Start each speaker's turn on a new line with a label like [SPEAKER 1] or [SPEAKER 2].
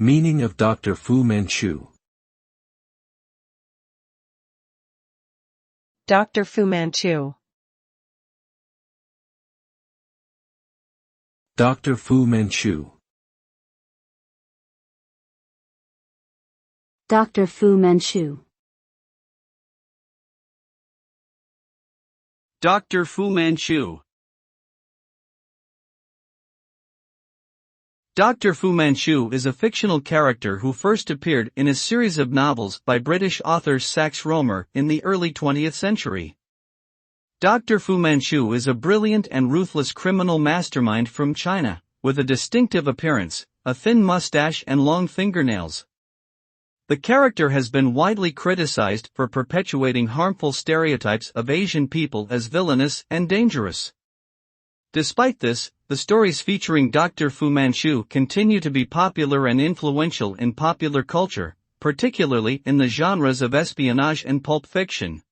[SPEAKER 1] Meaning of Dr. Fu Manchu.
[SPEAKER 2] Dr. Fu Manchu.
[SPEAKER 1] Dr. Fu Manchu.
[SPEAKER 3] Dr. Fu Manchu.
[SPEAKER 4] Dr. Fu Manchu. Dr. Fu Manchu is a fictional character who first appeared in a series of novels by British author Sax Rohmer in the early 20th century. Dr. Fu Manchu is a brilliant and ruthless criminal mastermind from China, with a distinctive appearance, a thin mustache and long fingernails. The character has been widely criticized for perpetuating harmful stereotypes of Asian people as villainous and dangerous. Despite this, the stories featuring Dr. Fu Manchu continue to be popular and influential in popular culture, particularly in the genres of espionage and pulp fiction.